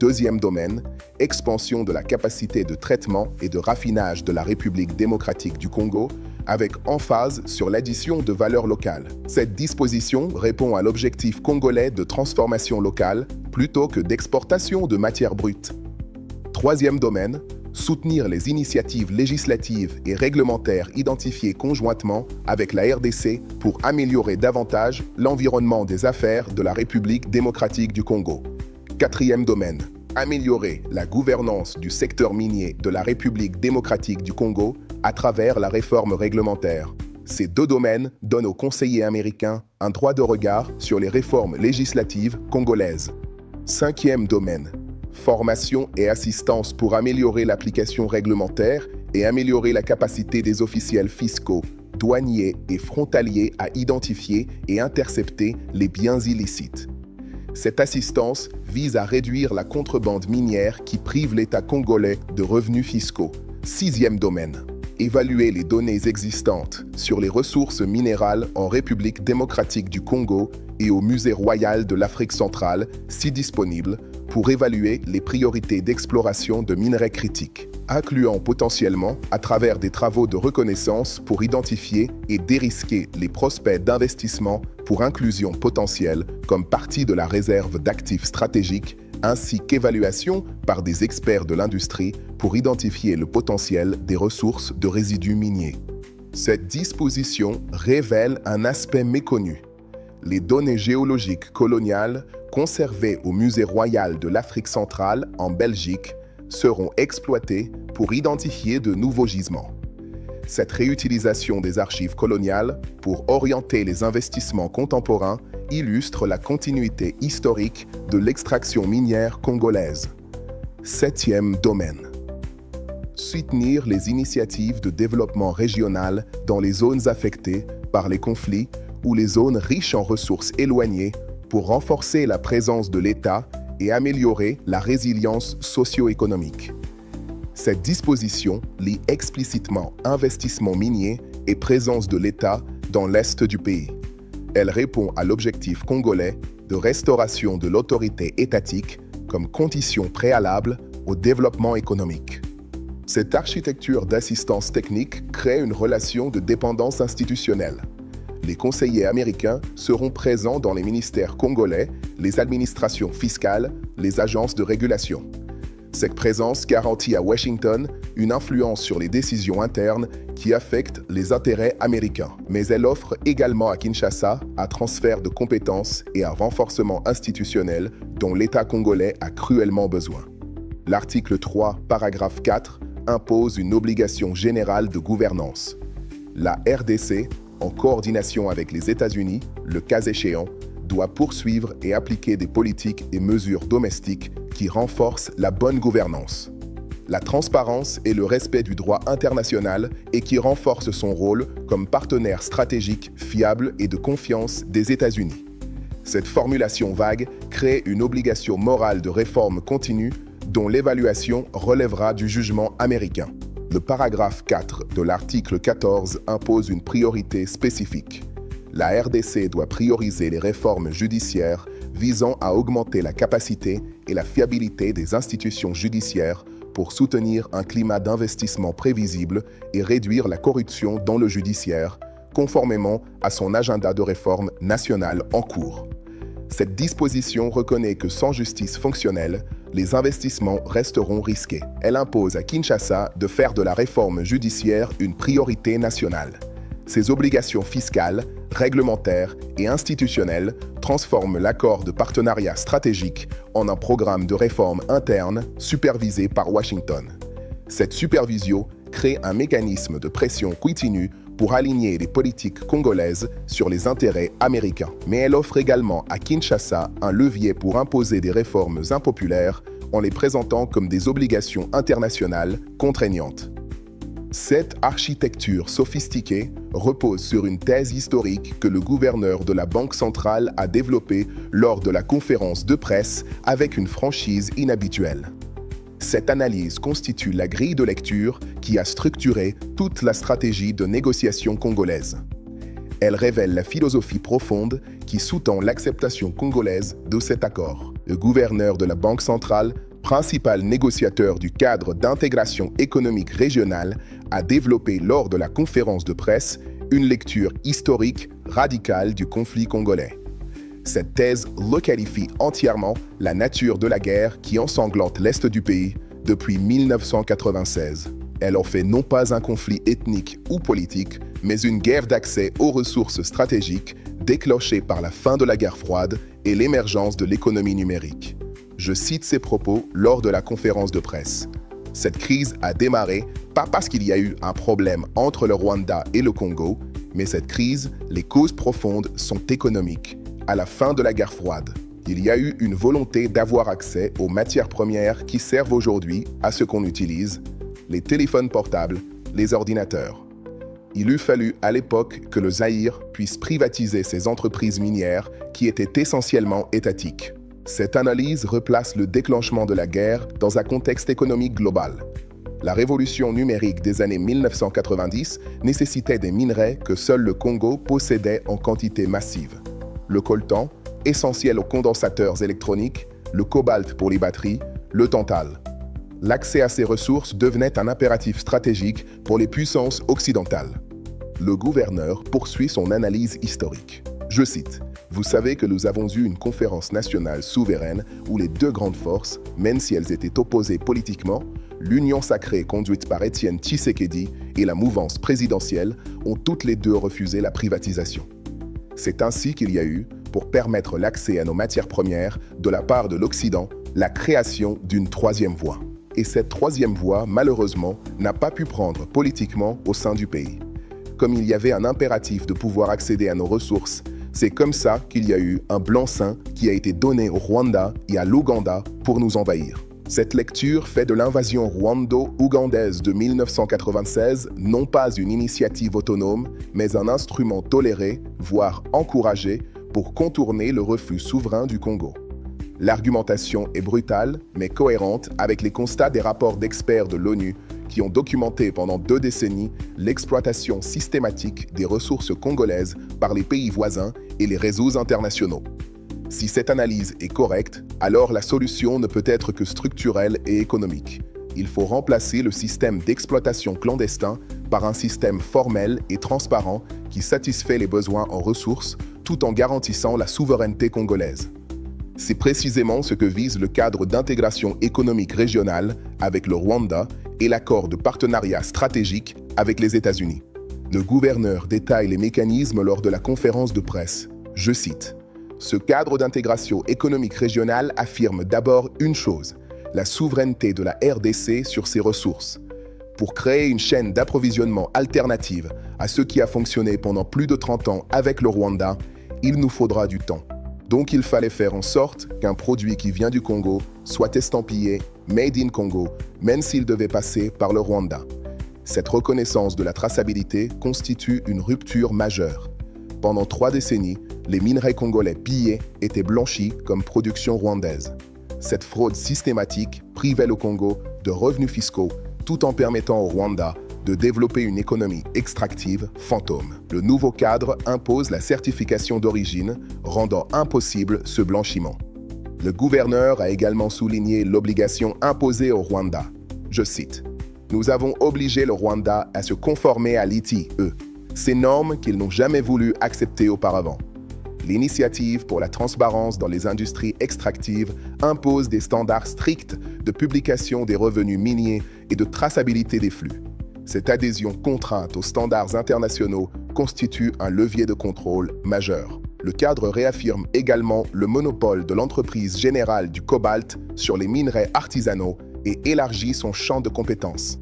S1: Deuxième domaine, expansion de la capacité de traitement et de raffinage de la République démocratique du Congo avec emphase sur l'addition de valeur locale. Cette disposition répond à l'objectif congolais de transformation locale plutôt que d'exportation de matières brutes. Troisième domaine, soutenir les initiatives législatives et réglementaires identifiées conjointement avec la RDC pour améliorer davantage l'environnement des affaires de la République démocratique du Congo. Quatrième domaine, améliorer la gouvernance du secteur minier de la République démocratique du Congo à travers la réforme réglementaire. Ces deux domaines donnent aux conseillers américains un droit de regard sur les réformes législatives congolaises. Cinquième domaine, formation et assistance pour améliorer l'application réglementaire et améliorer la capacité des officiels fiscaux, douaniers et frontaliers à identifier et intercepter les biens illicites. Cette assistance vise à réduire la contrebande minière qui prive l'État congolais de revenus fiscaux. Sixième domaine, évaluer les données existantes sur les ressources minérales en République démocratique du Congo et au Musée royal de l'Afrique centrale, si disponible, pour évaluer les priorités d'exploration de minerais critiques, incluant potentiellement à travers des travaux de reconnaissance pour identifier et dérisquer les prospects d'investissement pour inclusion potentielle comme partie de la réserve d'actifs stratégiques, ainsi qu'évaluation par des experts de l'industrie pour identifier le potentiel des ressources de résidus miniers. Cette disposition révèle un aspect méconnu. Les données géologiques coloniales conservées au Musée royal de l'Afrique centrale en Belgique seront exploitées pour identifier de nouveaux gisements. Cette réutilisation des archives coloniales pour orienter les investissements contemporains illustre la continuité historique de l'extraction minière congolaise. Septième domaine. Soutenir les initiatives de développement régional dans les zones affectées par les conflits ou les zones riches en ressources éloignées pour renforcer la présence de l'État et améliorer la résilience socio-économique. Cette disposition lie explicitement investissement minier et présence de l'État dans l'Est du pays. Elle répond à l'objectif congolais de restauration de l'autorité étatique comme condition préalable au développement économique. Cette architecture d'assistance technique crée une relation de dépendance institutionnelle. Les conseillers américains seront présents dans les ministères congolais, les administrations fiscales, les agences de régulation. Cette présence garantit à Washington une influence sur les décisions internes qui affectent les intérêts américains. Mais elle offre également à Kinshasa un transfert de compétences et un renforcement institutionnel dont l'État congolais a cruellement besoin. L'article 3, paragraphe 4, impose une obligation générale de gouvernance. La RDC, en coordination avec les États-Unis, le cas échéant, doit poursuivre et appliquer des politiques et mesures domestiques qui renforcent la bonne gouvernance, la transparence et le respect du droit international et qui renforcent son rôle comme partenaire stratégique fiable et de confiance des États-Unis. Cette formulation vague crée une obligation morale de réforme continue dont l'évaluation relèvera du jugement américain. Le paragraphe 4 de l'article 14 impose une priorité spécifique. La RDC doit prioriser les réformes judiciaires visant à augmenter la capacité et la fiabilité des institutions judiciaires pour soutenir un climat d'investissement prévisible et réduire la corruption dans le judiciaire, conformément à son agenda de réforme nationale en cours. Cette disposition reconnaît que sans justice fonctionnelle, les investissements resteront risqués. Elle impose à Kinshasa de faire de la réforme judiciaire une priorité nationale. Ces obligations fiscales, réglementaires et institutionnelles transforment l'accord de partenariat stratégique en un programme de réforme interne supervisé par Washington. Cette supervision crée un mécanisme de pression continue pour aligner les politiques congolaises sur les intérêts américains. Mais elle offre également à Kinshasa un levier pour imposer des réformes impopulaires en les présentant comme des obligations internationales contraignantes. Cette architecture sophistiquée repose sur une thèse historique que le gouverneur de la Banque centrale a développée lors de la conférence de presse avec une franchise inhabituelle. Cette analyse constitue la grille de lecture qui a structuré toute la stratégie de négociation congolaise. Elle révèle la philosophie profonde qui sous-tend l'acceptation congolaise de cet accord. Le gouverneur de la Banque centrale, principal négociateur du cadre d'intégration économique régionale, a développé lors de la conférence de presse une lecture historique radicale du conflit congolais. Cette thèse requalifie entièrement la nature de la guerre qui ensanglante l'Est du pays depuis 1996. Elle en fait non pas un conflit ethnique ou politique, mais une guerre d'accès aux ressources stratégiques déclenchée par la fin de la guerre froide et l'émergence de l'économie numérique. Je cite ses propos lors de la conférence de presse. Cette crise a démarré pas parce qu'il y a eu un problème entre le Rwanda et le Congo, Mais cette crise, les causes profondes sont économiques. À la fin de la guerre froide, il y a eu une volonté d'avoir accès aux matières premières qui servent aujourd'hui à ce qu'on utilise, les téléphones portables, les ordinateurs. Il eût fallu à l'époque que le Zaïre puisse privatiser ses entreprises minières qui étaient essentiellement étatiques. Cette analyse replace le déclenchement de la guerre dans un contexte économique global. La révolution numérique des années 1990 nécessitait des minerais que seul le Congo possédait en quantité massive. Le coltan, essentiel aux condensateurs électroniques, le cobalt pour les batteries, le tantal. L'accès à ces ressources devenait un impératif stratégique pour les puissances occidentales. Le gouverneur poursuit son analyse historique. Je cite, « Vous savez que nous avons eu une conférence nationale souveraine où les deux grandes forces, même si elles étaient opposées politiquement, l'Union sacrée conduite par Étienne Tshisekedi et la mouvance présidentielle ont toutes les deux refusé la privatisation. C'est ainsi qu'il y a eu, pour permettre l'accès à nos matières premières de la part de l'Occident, la création d'une troisième voie. Et cette troisième voie, malheureusement, n'a pas pu prendre politiquement au sein du pays. Comme il y avait un impératif de pouvoir accéder à nos ressources, c'est comme ça qu'il y a eu un blanc-seing qui a été donné au Rwanda et à l'Ouganda pour nous envahir. Cette lecture fait de l'invasion rwando-ougandaise de 1996 non pas une initiative autonome, mais un instrument toléré, voire encouragé, pour contourner le refus souverain du Congo. L'argumentation est brutale, mais cohérente avec les constats des rapports d'experts de l'ONU qui ont documenté pendant 2 décennies l'exploitation systématique des ressources congolaises par les pays voisins et les réseaux internationaux. Si cette analyse est correcte, alors la solution ne peut être que structurelle et économique. Il faut remplacer le système d'exploitation clandestin par un système formel et transparent qui satisfait les besoins en ressources tout en garantissant la souveraineté congolaise. C'est précisément ce que vise le cadre d'intégration économique régionale avec le Rwanda et l'accord de partenariat stratégique avec les États-Unis. Le gouverneur détaille les mécanismes lors de la conférence de presse. Je cite, « Ce cadre d'intégration économique régionale affirme d'abord une chose, la souveraineté de la RDC sur ses ressources. Pour créer une chaîne d'approvisionnement alternative à ce qui a fonctionné pendant plus de 30 ans avec le Rwanda, il nous faudra du temps. Donc il fallait faire en sorte qu'un produit qui vient du Congo soit estampillé « Made in Congo », même s'il devait passer par le Rwanda. Cette reconnaissance de la traçabilité constitue une rupture majeure. Pendant 3 décennies, les minerais congolais pillés étaient blanchis comme production rwandaise. Cette fraude systématique privait le Congo de revenus fiscaux tout en permettant au Rwanda de développer une économie extractive fantôme. Le nouveau cadre impose la certification d'origine, rendant impossible ce blanchiment. Le gouverneur a également souligné l'obligation imposée au Rwanda. Je cite, « Nous avons obligé le Rwanda à se conformer à l'ITIE, ces normes qu'ils n'ont jamais voulu accepter auparavant. L'initiative pour la transparence dans les industries extractives impose des standards stricts de publication des revenus miniers et de traçabilité des flux. Cette adhésion contrainte aux standards internationaux constitue un levier de contrôle majeur. Le cadre réaffirme également le monopole de l'entreprise générale du cobalt sur les minerais artisanaux et élargit son champ de compétences.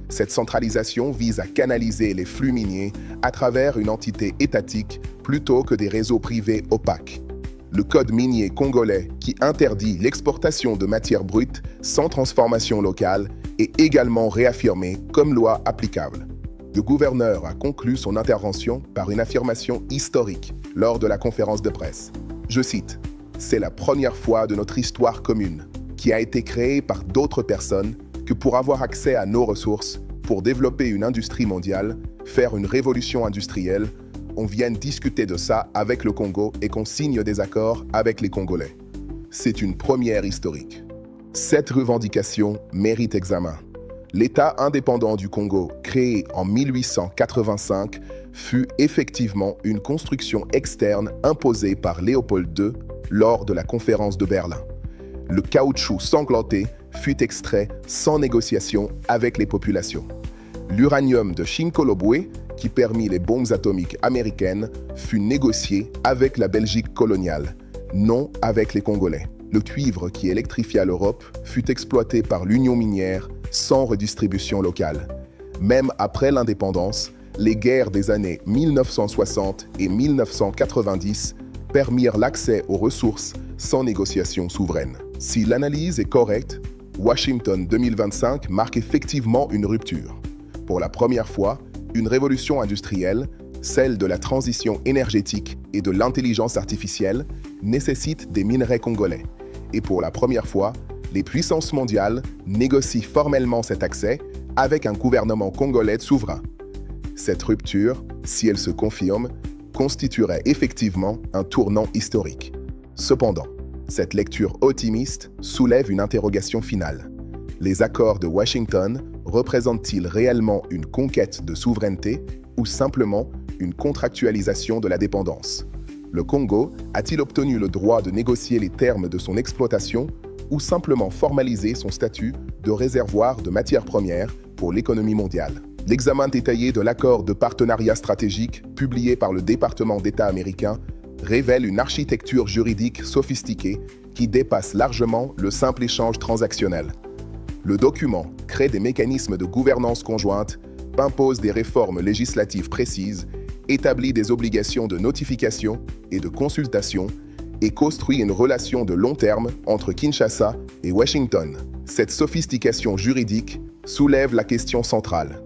S1: Cette centralisation vise à canaliser les flux miniers à travers une entité étatique plutôt que des réseaux privés opaques. Le code minier congolais, qui interdit l'exportation de matières brutes sans transformation locale, est également réaffirmé comme loi applicable. Le gouverneur a conclu son intervention par une affirmation historique lors de la conférence de presse. Je cite, « C'est la première fois de notre histoire commune qui a été créée par d'autres personnes que pour avoir accès à nos ressources, pour développer une industrie mondiale, faire une révolution industrielle, on vienne discuter de ça avec le Congo et qu'on signe des accords avec les Congolais. C'est une première historique. Cette revendication mérite examen. L'État indépendant du Congo, créé en 1885, fut effectivement une construction externe imposée par Léopold II lors de la conférence de Berlin. Le caoutchouc sanglanté fut extrait sans négociation avec les populations. L'uranium de Shinkolobwe, qui permit les bombes atomiques américaines, fut négocié avec la Belgique coloniale, non avec les Congolais. Le cuivre qui électrifia l'Europe fut exploité par l'Union minière sans redistribution locale. Même après l'indépendance, les guerres des années 1960 et 1990 permirent l'accès aux ressources sans négociation souveraine. Si l'analyse est correcte, Washington 2025 marque effectivement une rupture. Pour la première fois, une révolution industrielle, celle de la transition énergétique et de l'intelligence artificielle, nécessite des minerais congolais. Et pour la première fois, les puissances mondiales négocient formellement cet accès avec un gouvernement congolais souverain. Cette rupture, si elle se confirme, constituerait effectivement un tournant historique. Cependant, cette lecture optimiste soulève une interrogation finale. Les accords de Washington représentent-ils réellement une conquête de souveraineté ou simplement une contractualisation de la dépendance? Le Congo a-t-il obtenu le droit de négocier les termes de son exploitation ou simplement formaliser son statut de réservoir de matières premières pour l'économie mondiale? L'examen détaillé de l'accord de partenariat stratégique publié par le département d'État américain révèle une architecture juridique sophistiquée qui dépasse largement le simple échange transactionnel. Le document crée des mécanismes de gouvernance conjointe, impose des réformes législatives précises, établit des obligations de notification et de consultation et construit une relation de long terme entre Kinshasa et Washington. Cette sophistication juridique soulève la question centrale.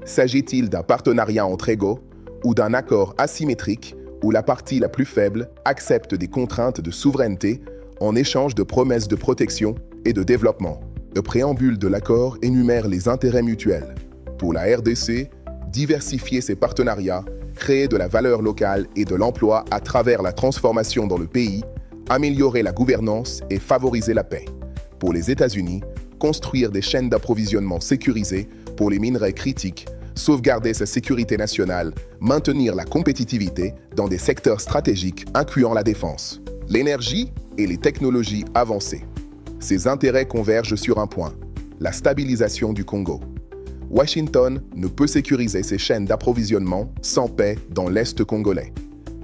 S1: S'agit-il d'un partenariat entre égaux ou d'un accord asymétrique où la partie la plus faible accepte des contraintes de souveraineté en échange de promesses de protection et de développement? Le préambule de l'accord énumère les intérêts mutuels. Pour la RDC, diversifier ses partenariats, créer de la valeur locale et de l'emploi à travers la transformation dans le pays, améliorer la gouvernance et favoriser la paix. Pour les États-Unis, construire des chaînes d'approvisionnement sécurisées pour les minerais critiques, sauvegarder sa sécurité nationale, maintenir la compétitivité dans des secteurs stratégiques incluant la défense, l'énergie et les technologies avancées. Ces intérêts convergent sur un point, la stabilisation du Congo. Washington ne peut sécuriser ses chaînes d'approvisionnement sans paix dans l'Est congolais.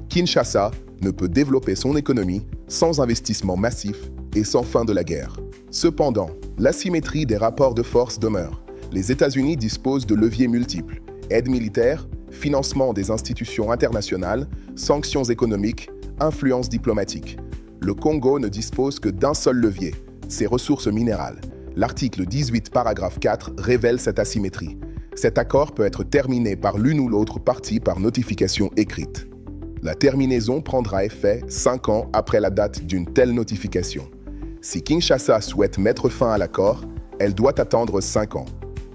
S1: Kinshasa ne peut développer son économie sans investissement massif et sans fin de la guerre. Cependant, l'asymétrie des rapports de force demeure. Les États-Unis disposent de leviers multiples, aide militaire, financement des institutions internationales, sanctions économiques, influence diplomatique. Le Congo ne dispose que d'un seul levier, ses ressources minérales. L'article 18, paragraphe 4 révèle cette asymétrie. Cet accord peut être terminé par l'une ou l'autre partie par notification écrite. La terminaison prendra effet 5 ans après la date d'une telle notification. Si Kinshasa souhaite mettre fin à l'accord, elle doit attendre 5 ans.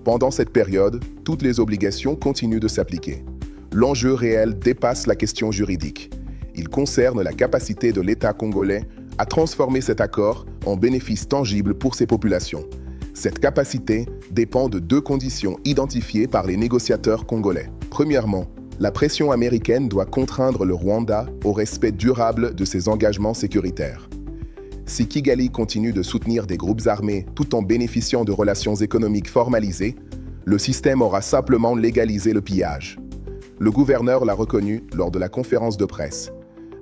S1: Pendant cette période, toutes les obligations continuent de s'appliquer. L'enjeu réel dépasse la question juridique. Il concerne la capacité de l'État congolais à transformer cet accord en bénéfice tangible pour ses populations. Cette capacité dépend de 2 conditions identifiées par les négociateurs congolais. Premièrement, la pression américaine doit contraindre le Rwanda au respect durable de ses engagements sécuritaires. Si Kigali continue de soutenir des groupes armés tout en bénéficiant de relations économiques formalisées, le système aura simplement légalisé le pillage. Le gouverneur l'a reconnu lors de la conférence de presse.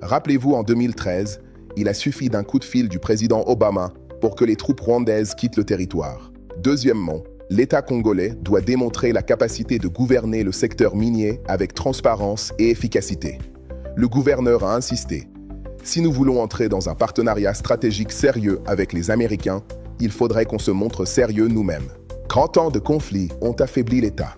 S1: Rappelez-vous, en 2013, il a suffi d'un coup de fil du président Obama pour que les troupes rwandaises quittent le territoire. Deuxièmement, l'État congolais doit démontrer la capacité de gouverner le secteur minier avec transparence et efficacité. Le gouverneur a insisté. Si nous voulons entrer dans un partenariat stratégique sérieux avec les Américains, il faudrait qu'on se montre sérieux nous-mêmes. 30 ans de conflits ont affaibli l'État.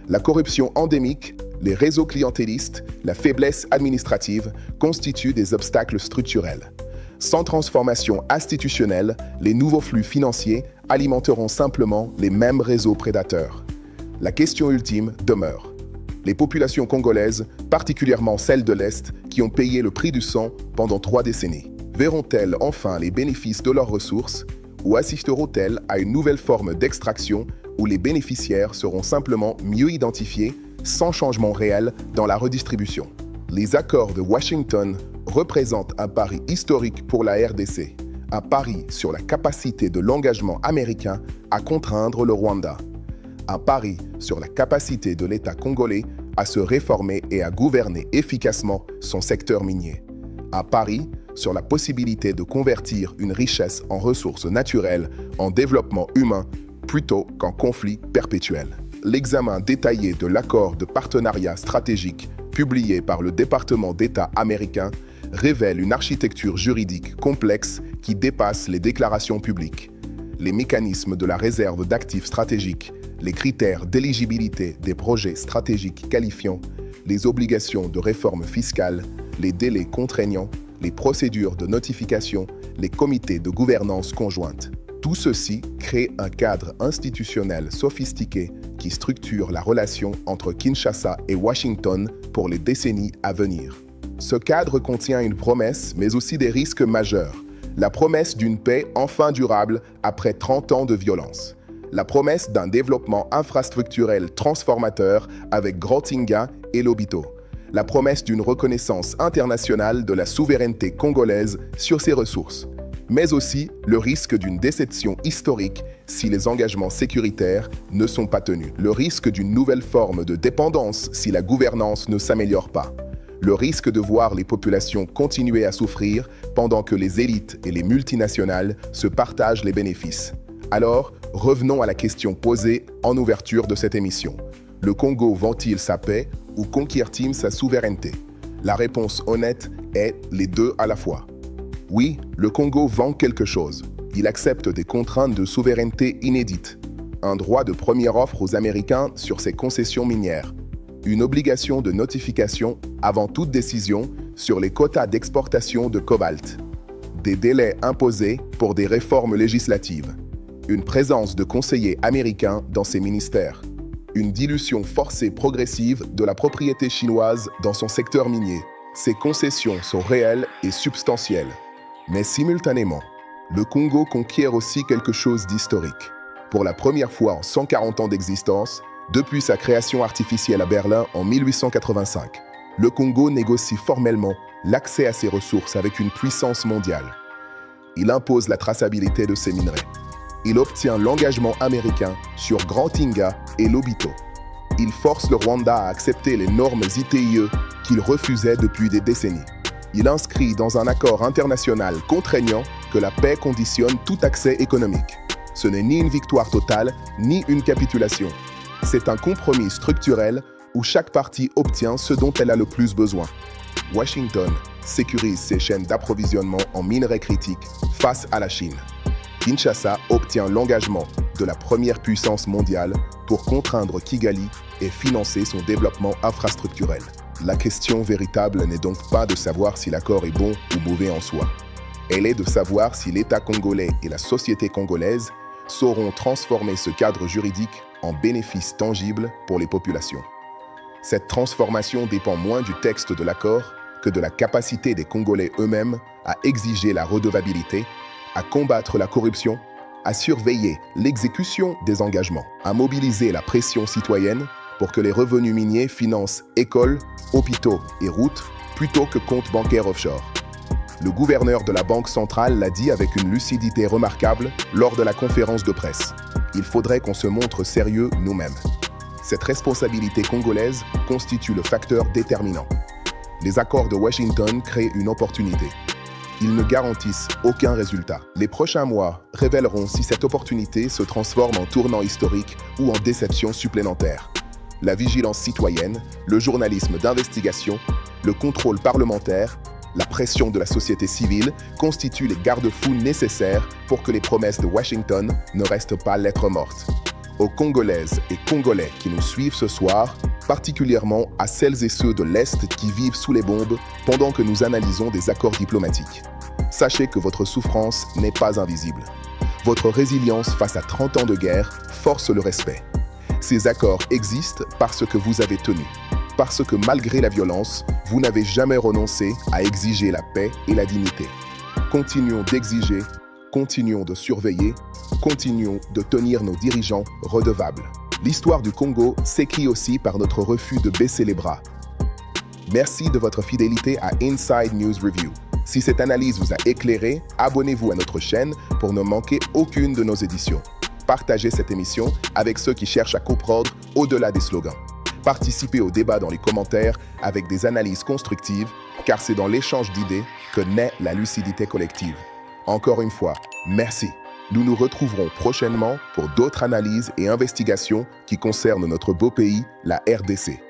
S1: La corruption endémique, les réseaux clientélistes, la faiblesse administrative constituent des obstacles structurels. Sans transformation institutionnelle, les nouveaux flux financiers alimenteront simplement les mêmes réseaux prédateurs. La question ultime demeure. Les populations congolaises, particulièrement celles de l'Est, qui ont payé le prix du sang pendant 3 décennies, verront-elles enfin les bénéfices de leurs ressources ou assisteront-elles à une nouvelle forme d'extraction où les bénéficiaires seront simplement mieux identifiés sans changement réel dans la redistribution? Les accords de Washington représentent un pari historique pour la RDC, un pari sur la capacité de l'engagement américain à contraindre le Rwanda, un pari sur la capacité de l'État congolais à se réformer et à gouverner efficacement son secteur minier, un pari sur la possibilité de convertir une richesse en ressources naturelles en développement humain plutôt qu'en conflit perpétuel. l'examen détaillé de l'accord de partenariat stratégique publié par le département d'État américain révèle une architecture juridique complexe qui dépasse les déclarations publiques. Les mécanismes de la réserve d'actifs stratégiques, les critères d'éligibilité des projets stratégiques qualifiants, les obligations de réforme fiscale, les délais contraignants, les procédures de notification, les comités de gouvernance conjointe. Tout ceci crée un cadre institutionnel sophistiqué qui structure la relation entre Kinshasa et Washington pour les décennies à venir. Ce cadre contient une promesse, mais aussi des risques majeurs. La promesse d'une paix enfin durable après 30 ans de violence. La promesse d'un développement infrastructurel transformateur avec Grotinga et Lobito. La promesse d'une reconnaissance internationale de la souveraineté congolaise sur ses ressources. Mais aussi le risque d'une déception historique si les engagements sécuritaires ne sont pas tenus. Le risque d'une nouvelle forme de dépendance si la gouvernance ne s'améliore pas. Le risque de voir les populations continuer à souffrir pendant que les élites et les multinationales se partagent les bénéfices. Alors, revenons à la question posée en ouverture de cette émission. Le Congo vend-il sa paix ou conquiert-il sa souveraineté? La réponse honnête est les deux à la fois. Oui, le Congo vend quelque chose. Il accepte des contraintes de souveraineté inédites. Un droit de première offre aux Américains sur ses concessions minières. Une obligation de notification avant toute décision sur les quotas d'exportation de cobalt. Des délais imposés pour des réformes législatives. Une présence de conseillers américains dans ses ministères. Une dilution forcée progressive de la propriété chinoise dans son secteur minier. Ces concessions sont réelles et substantielles. Mais simultanément, le Congo conquiert aussi quelque chose d'historique. Pour la première fois en 140 ans d'existence, depuis sa création artificielle à Berlin en 1885, le Congo négocie formellement l'accès à ses ressources avec une puissance mondiale. Il impose la traçabilité de ses minerais. Il obtient l'engagement américain sur Grotinga et Lobito. Il force le Rwanda à accepter les normes ITIE qu'il refusait depuis des décennies. Il inscrit dans un accord international contraignant que la paix conditionne tout accès économique. Ce n'est ni une victoire totale, ni une capitulation. C'est un compromis structurel où chaque partie obtient ce dont elle a le plus besoin. Washington sécurise ses chaînes d'approvisionnement en minerais critiques face à la Chine. Kinshasa obtient l'engagement de la première puissance mondiale pour contraindre Kigali et financer son développement infrastructurel. La question véritable n'est donc pas de savoir si l'accord est bon ou mauvais en soi. Elle est de savoir si l'État congolais et la société congolaise sauront transformer ce cadre juridique en bénéfices tangibles pour les populations. Cette transformation dépend moins du texte de l'accord que de la capacité des Congolais eux-mêmes à exiger la redevabilité, à combattre la corruption, à surveiller l'exécution des engagements, à mobiliser la pression citoyenne pour que les revenus miniers financent écoles, hôpitaux et routes plutôt que comptes bancaires offshore. Le gouverneur de la Banque centrale l'a dit avec une lucidité remarquable lors de la conférence de presse. Il faudrait qu'on se montre sérieux nous-mêmes. Cette responsabilité congolaise constitue le facteur déterminant. Les accords de Washington créent une opportunité. Ils ne garantissent aucun résultat. Les prochains mois révéleront si cette opportunité se transforme en tournant historique ou en déception supplémentaire. La vigilance citoyenne, le journalisme d'investigation, le contrôle parlementaire, la pression de la société civile constituent les garde-fous nécessaires pour que les promesses de Washington ne restent pas lettres mortes. Aux Congolaises et Congolais qui nous suivent ce soir, particulièrement à celles et ceux de l'Est qui vivent sous les bombes pendant que nous analysons des accords diplomatiques. Sachez que votre souffrance n'est pas invisible. Votre résilience face à 30 ans de guerre force le respect. Ces accords existent parce que vous avez tenu. Parce que malgré la violence, vous n'avez jamais renoncé à exiger la paix et la dignité. Continuons d'exiger, continuons de surveiller, continuons de tenir nos dirigeants redevables. L'histoire du Congo s'écrit aussi par notre refus de baisser les bras. Merci de votre fidélité à Inside News Review. Si cette analyse vous a éclairé, abonnez-vous à notre chaîne pour ne manquer aucune de nos éditions. Partagez cette émission avec ceux qui cherchent à comprendre au-delà des slogans. Participez au débat dans les commentaires avec des analyses constructives, car c'est dans l'échange d'idées que naît la lucidité collective. Encore une fois, merci. Nous nous retrouverons prochainement pour d'autres analyses et investigations qui concernent notre beau pays, la RDC.